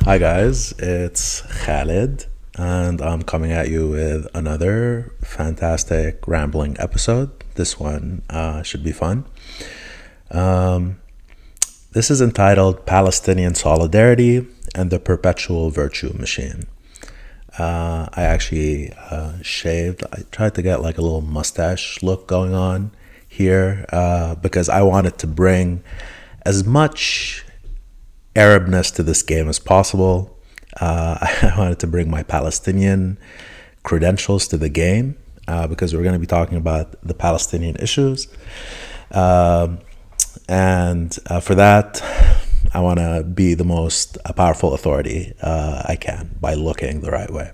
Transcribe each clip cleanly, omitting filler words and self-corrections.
Hi guys, it's Khalid, and I'm coming at you with another fantastic rambling episode. This one should be fun. Um, this is entitled Palestinian Solidarity and the Perpetual Virtue Machine. I actually shaved. I tried to get like a little mustache look going on here because I wanted to bring as much Arabness to this game as possible. I wanted to bring my Palestinian credentials to the game because we're going to be talking about the Palestinian issues. And for that, I want to be the most powerful authority I can by looking the right way.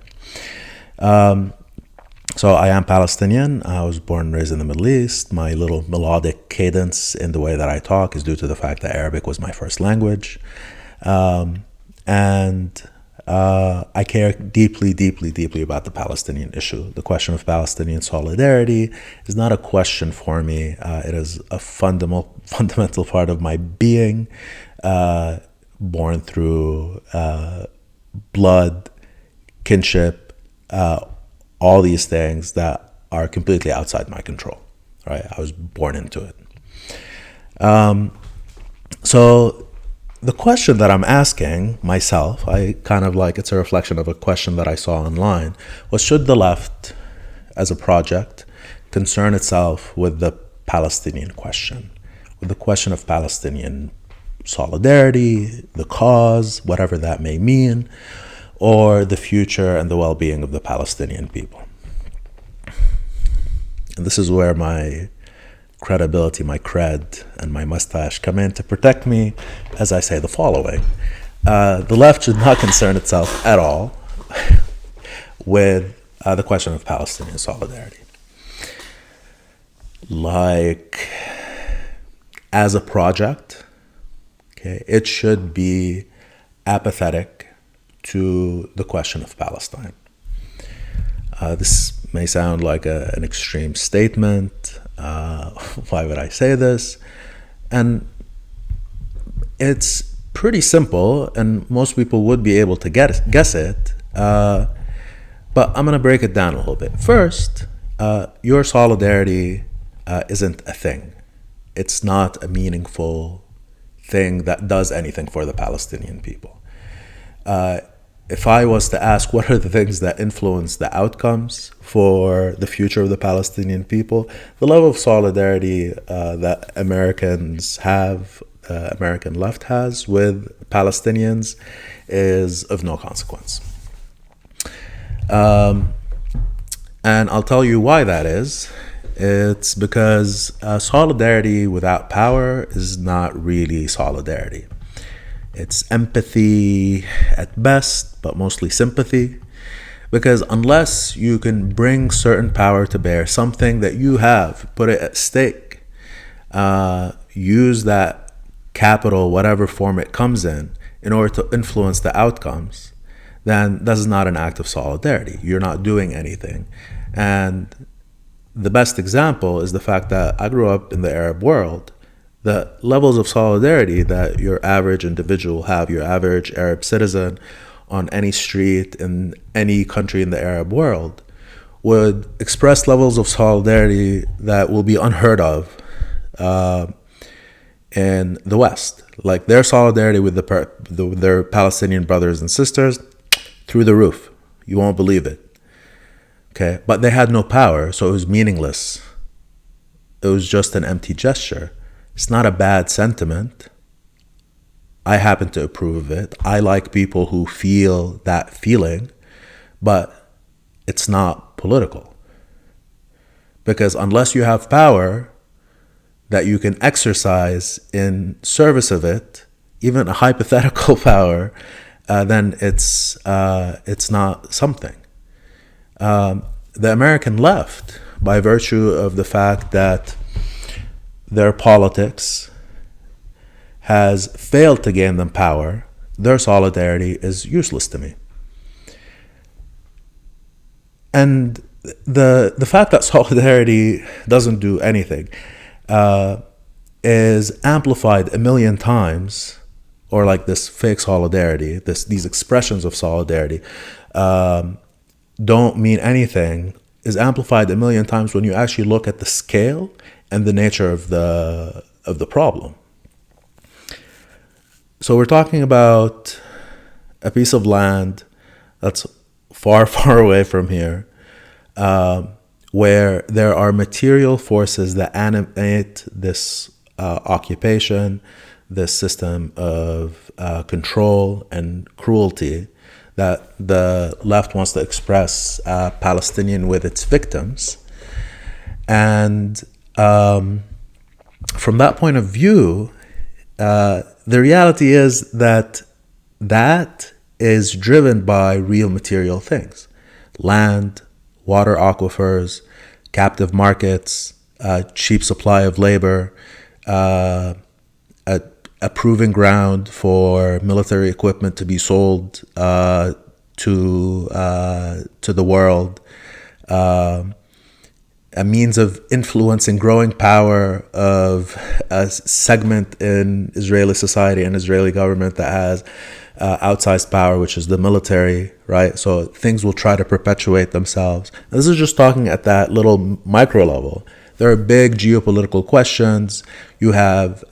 So I am Palestinian. I was born and raised in the Middle East. My little melodic cadence in the way that I talk is due to the fact that Arabic was my first language. And I care deeply, deeply, deeply about the Palestinian issue. The question of Palestinian solidarity is not a question for me. It is a fundamental part of my being, born through blood, kinship, all these things that are completely outside my control. Right? I was born into it. So the question that I'm asking myself, it's a reflection of a question that I saw online, was should the left, as a project, concern itself with the Palestinian question, with the question of Palestinian solidarity, the cause, whatever that may mean, or the future and the well-being of the Palestinian people. And this is where my credibility, my cred, and my mustache come in to protect me as I say the following. The left should not concern itself at all with the question of Palestinian solidarity. Like, as a project, okay, it should be apathetic to the question of Palestine. This may sound like an extreme statement. Why would I say this? And it's pretty simple, and most people would be able to guess it. But I'm going to break it down a little bit. First, your solidarity isn't a thing. It's not a meaningful thing that does anything for the Palestinian people. If I was to ask what are the things that influence the outcomes for the future of the Palestinian people, the level of solidarity that Americans have, American left has with Palestinians is of no consequence. And I'll tell you why that is. It's because solidarity without power is not really solidarity. It's empathy at best, but mostly sympathy. Because unless you can bring certain power to bear, something that you have, put it at stake, use that capital, whatever form it comes in order to influence the outcomes, then this is not an act of solidarity. You're not doing anything. And the best example is the fact that I grew up in the Arab world. The levels of solidarity that your average individual have, your average Arab citizen on any street in any country in the Arab world, would express levels of solidarity that will be unheard of in the West. Like their solidarity with their Palestinian brothers and sisters, through the roof. You won't believe it. Okay, but they had no power, so it was meaningless. It was just an empty gesture. It's not a bad sentiment. I happen to approve of it. I like people who feel that feeling, but it's not political. Because unless you have power that you can exercise in service of it, even a hypothetical power, then it's not something. The American left, by virtue of the fact that their politics has failed to gain them power, their solidarity is useless to me. And the fact that solidarity doesn't do anything is amplified a million times or like this fake solidarity, these expressions of solidarity, don't mean anything, is amplified a million times when you actually look at the scale and the nature of the problem. So we're talking about a piece of land that's far, far away from here, where there are material forces that animate this occupation, this system of control and cruelty that the left wants to express Palestinian with its victims. And from that point of view, the reality is that is driven by real material things: land, water aquifers, captive markets, cheap supply of labor, a proving ground for military equipment to be sold to the world, a means of influencing growing power of a segment in Israeli society and Israeli government that has outsized power, which is the military, right? So things will try to perpetuate themselves. And this is just talking at that little micro level. There are big geopolitical questions. You have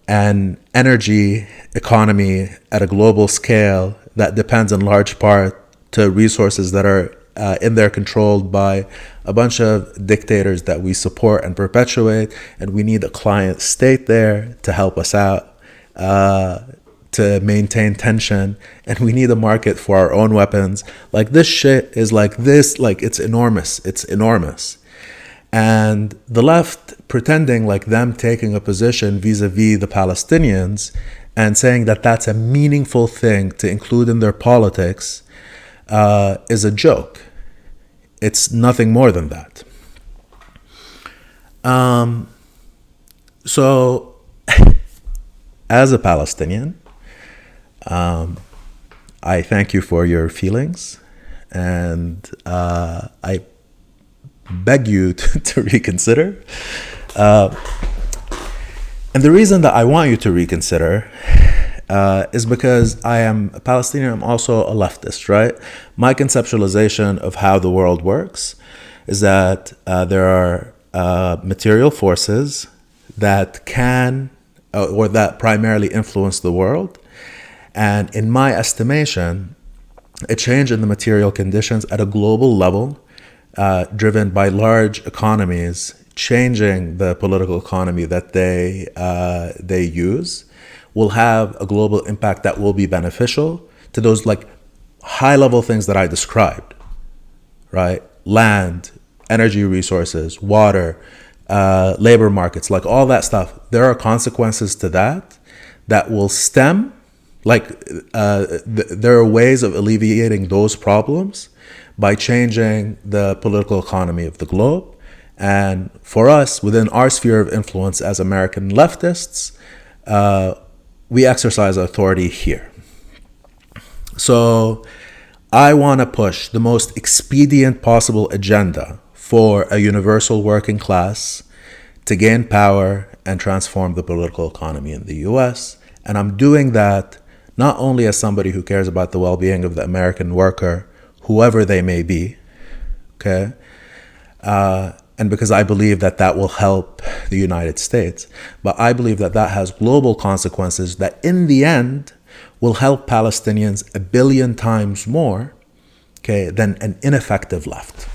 an energy economy at a global scale that depends in large part to resources that are in there controlled by a bunch of dictators that we support and perpetuate, and we need a client state there to help us out, to maintain tension, and we need a market for our own weapons. Like, this shit is like this, like, it's enormous. And the left pretending like them taking a position vis-a-vis the Palestinians and saying that that's a meaningful thing to include in their politics is a joke. It's nothing more than that. So, as a Palestinian, I thank you for your feelings, and I beg you to reconsider. And the reason that I want you to reconsider is because I am a Palestinian. I'm also a leftist, right? My conceptualization of how the world works is that there are material forces that can or that primarily influence the world. And in my estimation, a change in the material conditions at a global level, driven by large economies, changing the political economy that they use, will have a global impact that will be beneficial to those like high-level things that I described, right? Land, energy resources, water, labor markets, like all that stuff. There are consequences to that will stem, there are ways of alleviating those problems by changing the political economy of the globe. And for us, within our sphere of influence as American leftists, we exercise authority here. So I want to push the most expedient possible agenda for a universal working class to gain power and transform the political economy in the US. And I'm doing that not only as somebody who cares about the well-being of the American worker, whoever they may be, okay? And because I believe that will help the United States, but I believe that has global consequences that in the end will help Palestinians 1 billion times more, okay, than an ineffective left.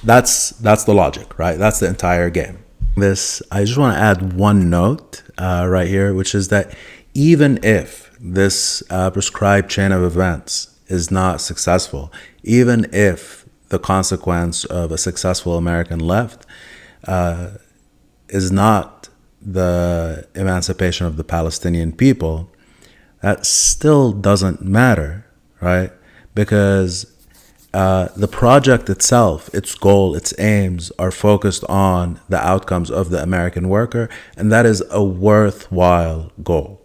That's the logic, right? That's the entire game. I just want to add one note right here, which is that even if this prescribed chain of events is not successful, even if the consequence of a successful American left is not the emancipation of the Palestinian people, that still doesn't matter, right? Because the project itself, its goal, its aims are focused on the outcomes of the American worker, and that is a worthwhile goal.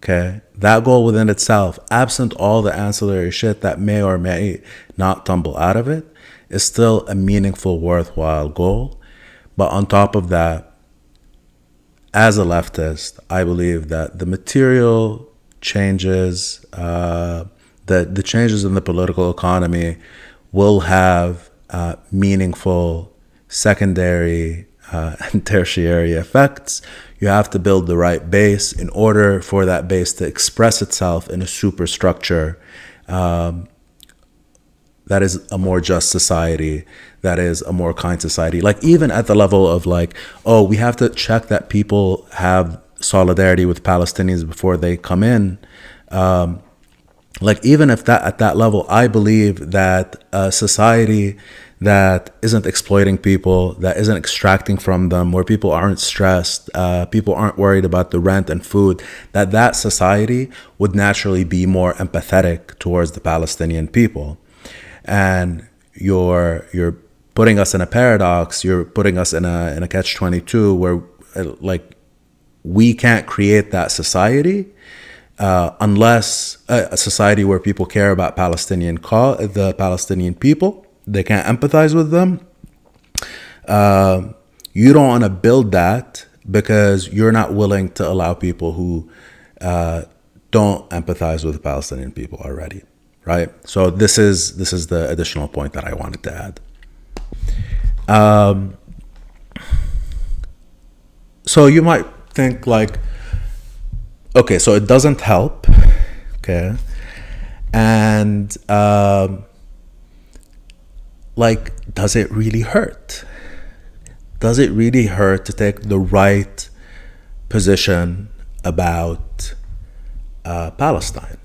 Okay, that goal within itself, absent all the ancillary shit that may or may not tumble out of it, is still a meaningful, worthwhile goal. But on top of that, as a leftist, I believe that the material changes, the changes in the political economy will have meaningful secondary and tertiary effects. You have to build the right base in order for that base to express itself in a superstructure that is a more just society, that is a more kind society. Like even at the level of like, oh, we have to check that people have solidarity with Palestinians before they come in. Like even if that at that level, I believe that a society that isn't exploiting people, that isn't extracting from them, where people aren't stressed, people aren't worried about the rent and food, that society would naturally be more empathetic towards the Palestinian people. And you're putting us in a paradox. You're putting us in a catch-22 where like we can't create that society unless a society where people care about the Palestinian people. They can't empathize with them. You don't want to build that because you're not willing to allow people who don't empathize with the Palestinian people already. Right. So this is the additional point that I wanted to add. So you might think like, okay, so it doesn't help. Okay. And like, does it really hurt? Does it really hurt to take the right position about Palestine?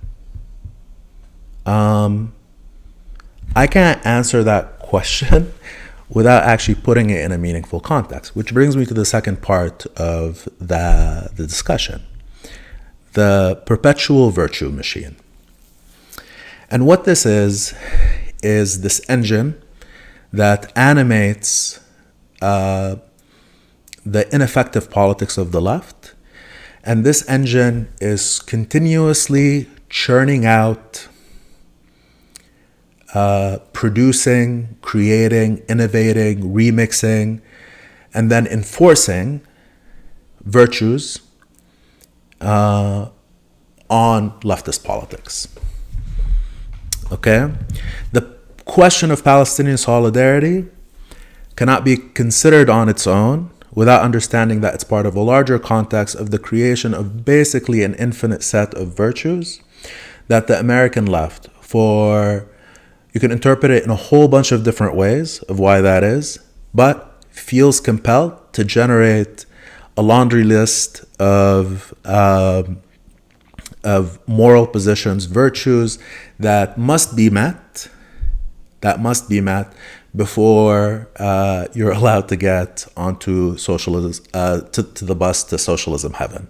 I can't answer that question without actually putting it in a meaningful context, which brings me to the second part of the discussion, the perpetual virtue machine. And what this is this engine that animates the ineffective politics of the left. And this engine is continuously churning out producing, creating, innovating, remixing, and then enforcing virtues on leftist politics. Okay? The question of Palestinian solidarity cannot be considered on its own without understanding that it's part of a larger context of the creation of basically an infinite set of virtues that the American left, you can interpret it in a whole bunch of different ways of why that is, but feels compelled to generate a laundry list of moral positions, virtues that must be met before you're allowed to get onto socialism, to the bus to socialism heaven.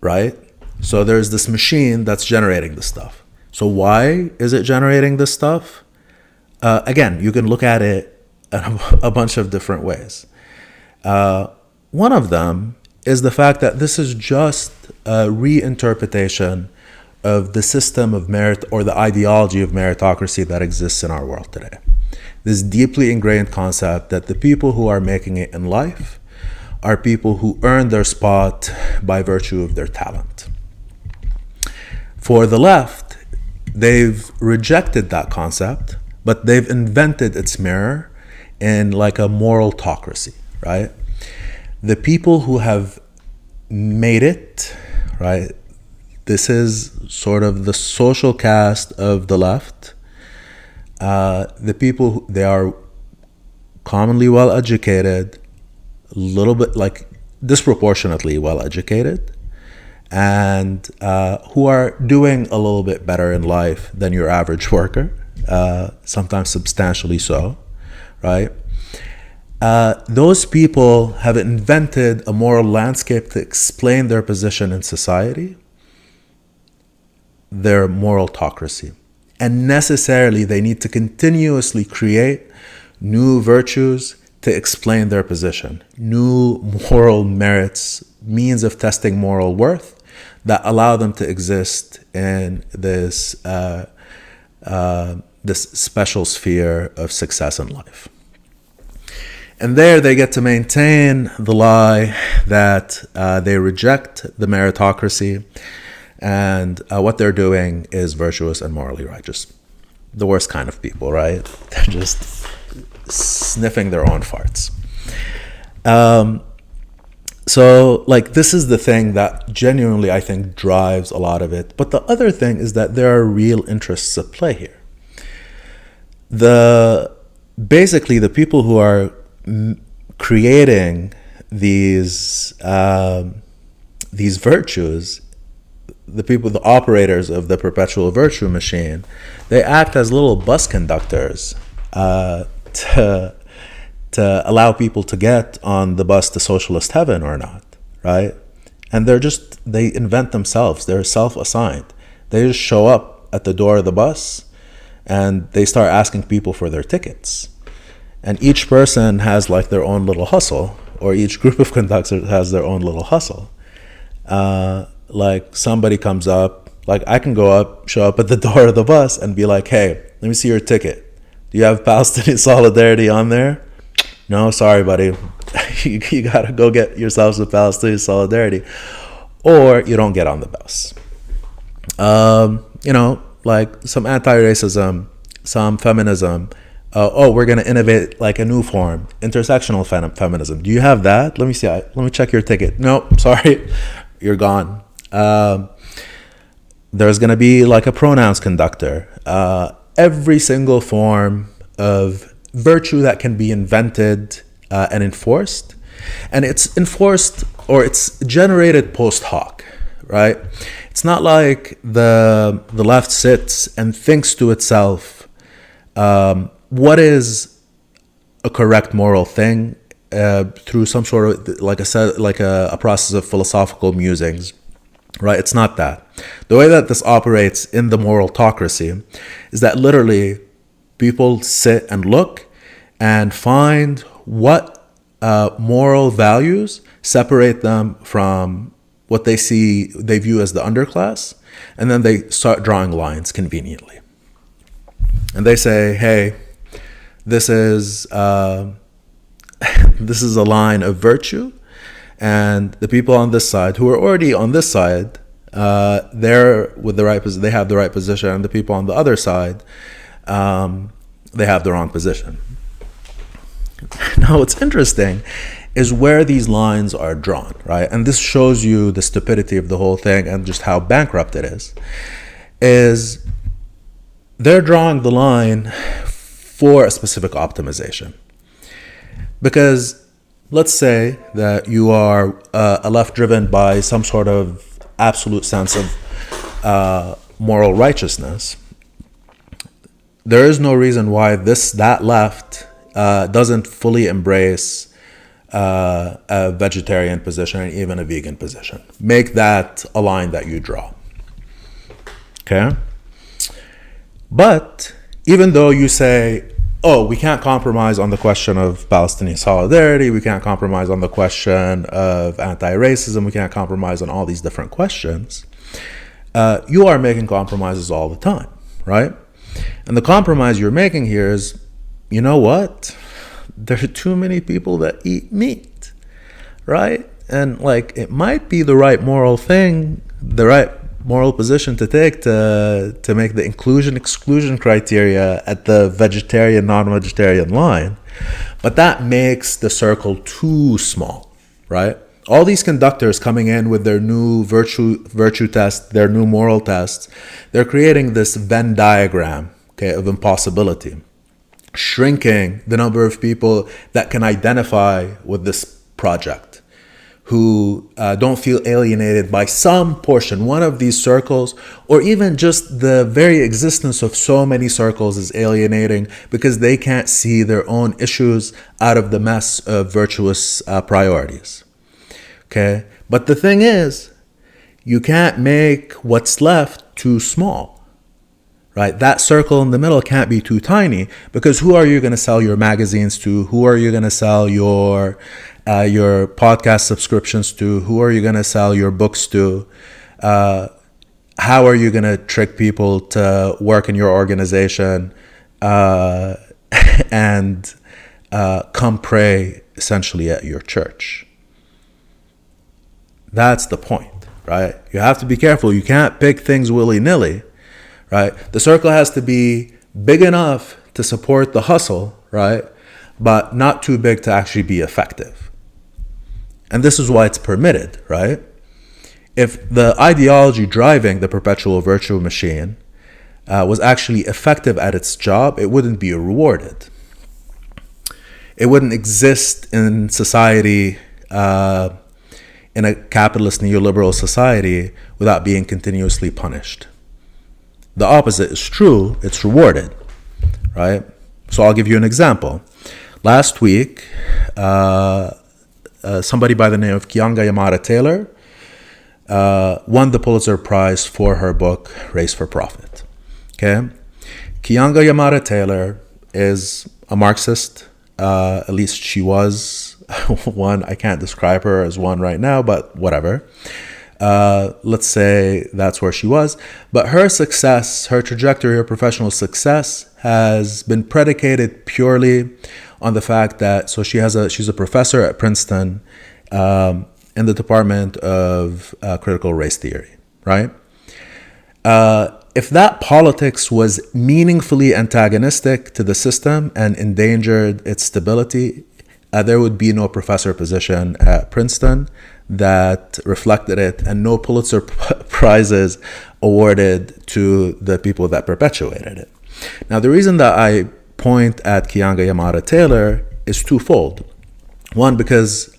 Right? So there's this machine that's generating this stuff. So why is it generating this stuff? Again, you can look at it a bunch of different ways. One of them is the fact that this is just a reinterpretation of the system of merit or the ideology of meritocracy that exists in our world today. This deeply ingrained concept that the people who are making it in life are people who earn their spot by virtue of their talent. For the left, they've rejected that concept, but they've invented its mirror in like a moraltocracy, right? The people who have made it, right? This is sort of the social caste of the left. The people, they are commonly well educated, a little bit like disproportionately well educated, and who are doing a little bit better in life than your average worker, sometimes substantially so, right? Those people have invented a moral landscape to explain their position in society, their moraltocracy. And necessarily they need to continuously create new virtues to explain their position, new moral merits, means of testing moral worth that allow them to exist in this this special sphere of success in life. And there they get to maintain the lie that they reject the meritocracy, and what they're doing is virtuous and morally righteous. The worst kind of people, right? They're just sniffing their own farts. So, like, this is the thing that genuinely, I think, drives a lot of it. But the other thing is that there are real interests at play here. Basically, the people who are creating these virtues, the operators of the perpetual virtue machine, they act as little bus conductors to allow people to get on the bus to socialist heaven or not, right? And they invent themselves. They're self-assigned. They just show up at the door of the bus and they start asking people for their tickets. And each person has like their own little hustle, or each group of conductors has their own little hustle. Like somebody comes up, like I can show up at the door of the bus and be like, hey, let me see your ticket. Do you have Palestinian solidarity on there? No, sorry, buddy. you gotta go get yourselves a Palestinian solidarity, or you don't get on the bus. Like some anti-racism, some feminism. We're gonna innovate like a new form, intersectional feminism. Do you have that? Let me see. Let me check your ticket. No, sorry, you're gone. There's gonna be like a pronouns conductor. Every single form of virtue that can be invented and enforced, and it's enforced or it's generated post hoc, right? It's not like the left sits and thinks to itself, what is a correct moral thing through some sort of like a process of philosophical musings, right? It's not that. The way that this operates in the moraltocracy is that literally people sit and look and find what moral values separate them from what they view as the underclass, and then they start drawing lines conveniently. And they say, hey, this is a line of virtue, and the people on this side who are already on this side, they have the right position, and the people on the other side, they have the wrong position. Now, what's interesting is where these lines are drawn, right? And this shows you the stupidity of the whole thing and just how bankrupt it is they're drawing the line for a specific optimization. Because let's say that you are a left driven by some sort of absolute sense of moral righteousness. There is no reason why that left doesn't fully embrace a vegetarian position and even a vegan position. Make that a line that you draw. Okay? But even though you say, we can't compromise on the question of Palestinian solidarity, we can't compromise on the question of anti-racism, we can't compromise on all these different questions, you are making compromises all the time, right? And the compromise you're making here is, you know what? There are too many people that eat meat, right? And like, it might be the right moral thing, the right moral position to take to make the inclusion-exclusion criteria at the vegetarian, non-vegetarian line. But that makes the circle too small, right? All these conductors coming in with their new virtue test, their new moral tests, they're creating this Venn diagram, okay, of impossibility, shrinking the number of people that can identify with this project, who don't feel alienated by some portion, one of these circles, or even just the very existence of so many circles is alienating because they can't see their own issues out of the mess of virtuous priorities. Okay? But the thing is, you can't make what's left too small. Right? That circle in the middle can't be too tiny, because who are you going to sell your magazines to? Who are you going to sell your podcast subscriptions to? Who are you going to sell your books to? How are you going to trick people to work in your organization and come pray essentially at your church. That's the point, right? You have to be careful. You can't pick things willy-nilly, right? The circle has to be big enough to support the hustle, right? But not too big to actually be effective. And this is why it's permitted, right? If the ideology driving the perpetual virtue machine was actually effective at its job, it wouldn't be rewarded. It wouldn't exist in society, in a capitalist neoliberal society, without being continuously punished. The opposite is true. It's rewarded, right? So I'll give you an example. Last week, somebody by the name of Keeanga-Yamahtta Taylor won the Pulitzer Prize for her book, Race for Profit. Okay? Keeanga-Yamahtta Taylor is a Marxist. At least she was one. I can't describe her as one right now, but whatever. Let's say that's where she was. But her success, her trajectory, her professional success has been predicated purely on the fact that, so she's a professor at Princeton in the Department of Critical Race Theory, right? If that politics was meaningfully antagonistic to the system and endangered its stability, there would be no professor position at Princeton that reflected it, and no Pulitzer prizes awarded to the people that perpetuated it. Now, the reason that I point at Keeanga-Yamahtta Taylor is twofold. One, because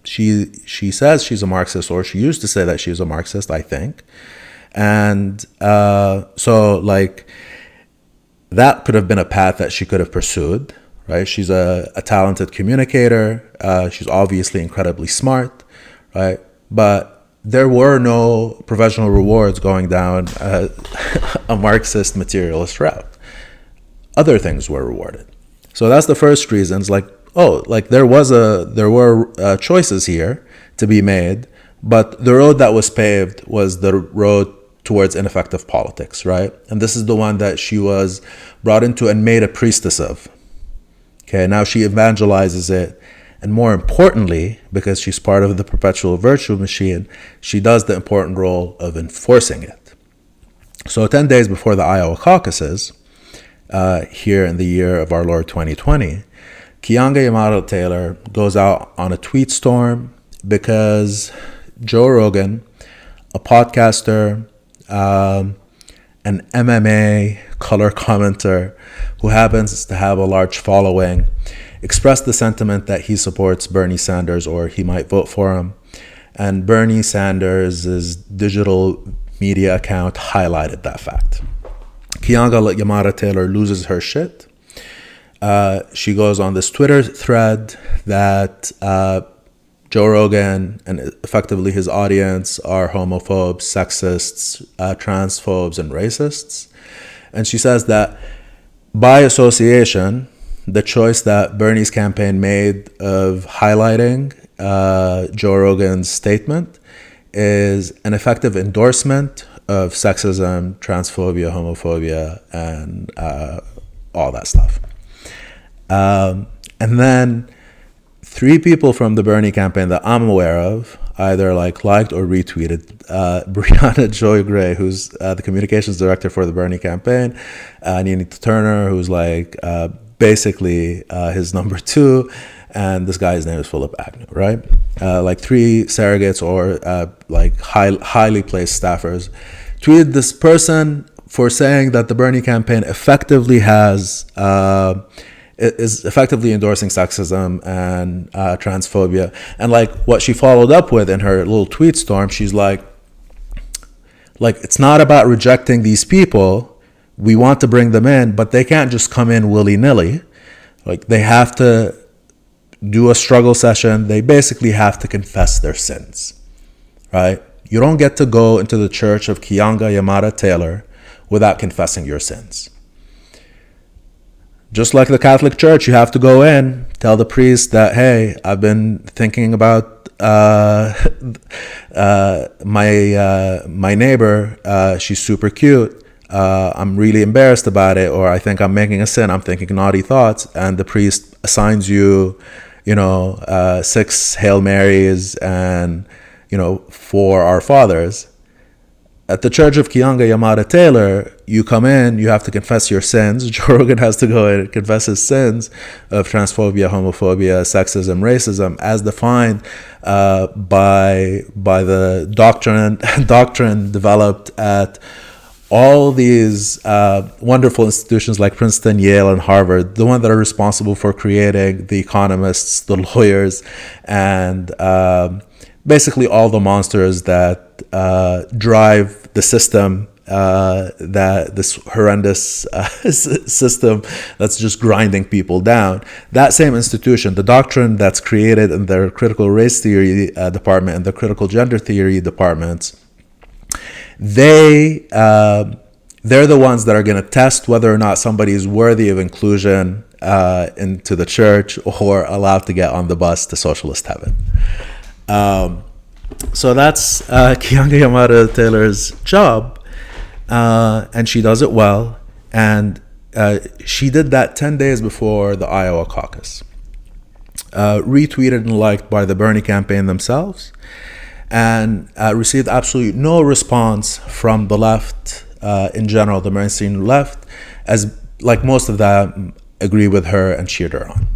she says she's a Marxist, or she used to say that she's a Marxist, I think. And so, like, that could have been a path that she could have pursued, right? She's a talented communicator. She's obviously incredibly smart, right? But there were no professional rewards going down a Marxist materialist route. Other things were rewarded. So that's the first reason. It's like, oh, like there were choices here to be made, but the road that was paved was the road towards ineffective politics, right? And this is the one that she was brought into and made a priestess of. Okay, now she evangelizes it. And more importantly, because she's part of the perpetual virtue machine, she does the important role of enforcing it. So 10 days before the Iowa caucuses, here in the year of our Lord 2020, Keeanga-Yamahtta Taylor goes out on a tweet storm because Joe Rogan, a podcaster, an MMA color commenter who happens to have a large following, expressed the sentiment that he supports Bernie Sanders, or he might vote for him. And Bernie Sanders' digital media account highlighted that fact. Keeanga-Yamahtta Taylor loses her shit. She goes on this Twitter thread that Joe Rogan and effectively his audience are homophobes, sexists, transphobes, and racists. And she says that by association, the choice that Bernie's campaign made of highlighting Joe Rogan's statement is an effective endorsement of sexism, transphobia, homophobia, and all that stuff. And then 3 people from the Bernie campaign that I'm aware of either liked or retweeted Breonna Joy Gray, who's the communications director for the Bernie campaign, Nina Turner, who's basically his number 2, and this guy's name is Philip Agnew, right? 3 surrogates or highly placed staffers tweeted this person for saying that the Bernie campaign effectively is effectively endorsing sexism and transphobia. And what she followed up with in her little tweet storm, she's like, it's not about rejecting these people. We want to bring them in, but they can't just come in willy-nilly. They have to do a struggle session. They basically have to confess their sins, right? You don't get to go into the church of Keeanga-Yamahtta Taylor without confessing your sins. Just like the Catholic Church, you have to go in, tell the priest that, hey, I've been thinking about my neighbor. She's super cute. I'm really embarrassed about it, or I think I'm making a sin, I'm thinking naughty thoughts, and the priest assigns you, 6 Hail Marys and, 4 Our Fathers. At the Church of Kianga Yamada Taylor, you come in, you have to confess your sins. Joe Rogan has to go in and confess his sins of transphobia, homophobia, sexism, racism, as defined by the doctrine developed at all these wonderful institutions like Princeton, Yale, and Harvard, the ones that are responsible for creating the economists, the lawyers, and basically all the monsters that drive the system, that this horrendous system that's just grinding people down. That same institution, the doctrine that's created in their critical race theory department and the critical gender theory departments, they're the ones that are going to test whether or not somebody is worthy of inclusion into the church or allowed to get on the bus to socialist heaven. So that's Kianga Yamada Taylor's job, and she does it well. And she did that 10 days before the Iowa caucus. Retweeted and liked by the Bernie campaign themselves, and received absolutely no response from the left in general, the mainstream left, as like most of them agree with her and cheered her on.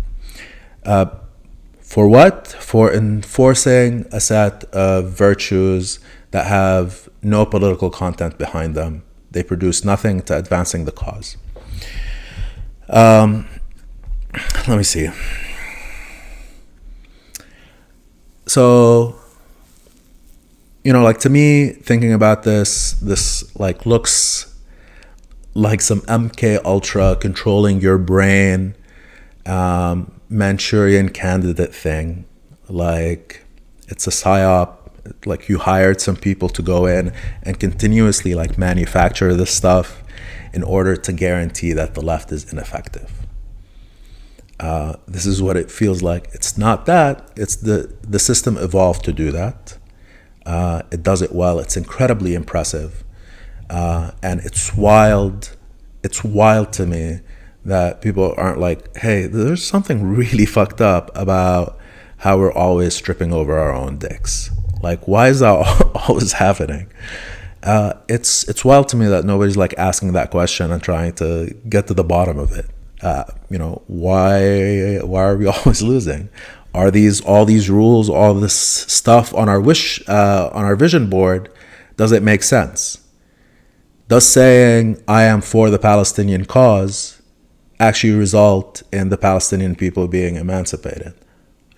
For what? For enforcing a set of virtues that have no political content behind them. They produce nothing to advancing the cause. Let me see. So, to me, thinking about this like looks like some MK Ultra controlling your brain, Manchurian candidate thing. Like it's a psyop, like you hired some people to go in and continuously like manufacture this stuff in order to guarantee that the left is ineffective. This is what it feels like. It's not that, it's the system evolved to do that. It does it well. It's incredibly impressive, and it's wild to me that people aren't like, hey, there's something really fucked up about how we're always stripping over our own dicks. Like, why is that always happening? It's wild to me that nobody's like asking that question and trying to get to the bottom of it. Why are we always losing? Are all these rules, all this stuff on our vision board, does it make sense? Does saying I am for the Palestinian cause actually result in the Palestinian people being emancipated?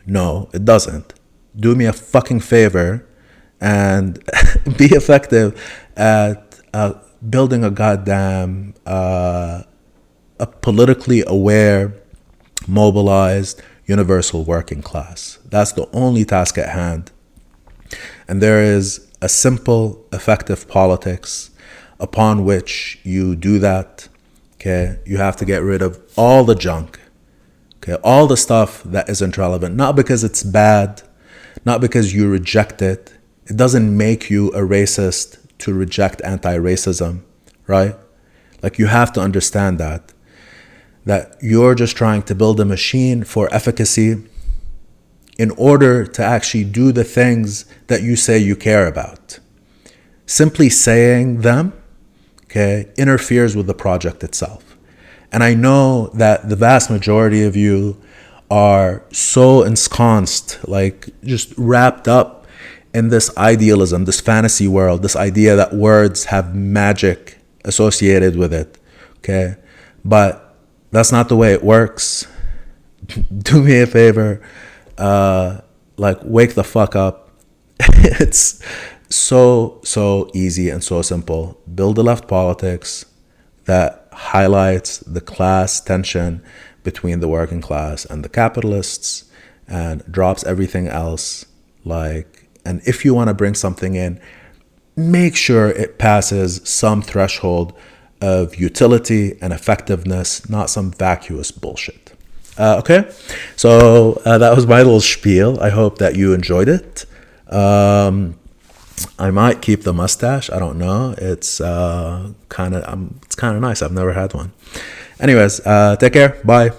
No, it doesn't. Do me a fucking favor and be effective at building a goddamn a politically aware, mobilized, universal working class. That's the only task at hand. And there is a simple, effective politics upon which you do that. Okay, you have to get rid of all the junk. Okay, all the stuff that isn't relevant, not because it's bad, not because you reject it. It doesn't make you a racist to reject anti-racism, right? Like you have to understand that you're just trying to build a machine for efficacy in order to actually do the things that you say you care about. Simply saying them, okay, interferes with the project itself. And I know that the vast majority of you are so ensconced, like just wrapped up in this idealism, this fantasy world, this idea that words have magic associated with it, okay? But that's not the way it works. Do me a favor, like wake the fuck up. It's so easy and so simple. Build a left politics that highlights the class tension between the working class and the capitalists and drops everything else. And if you want to bring something in, make sure it passes some threshold of utility and effectiveness, not some vacuous bullshit. Okay, so that was my little spiel. I hope that you enjoyed it. I might keep the mustache. I don't know. It's kind of nice. I've never had one. Anyways, take care. Bye.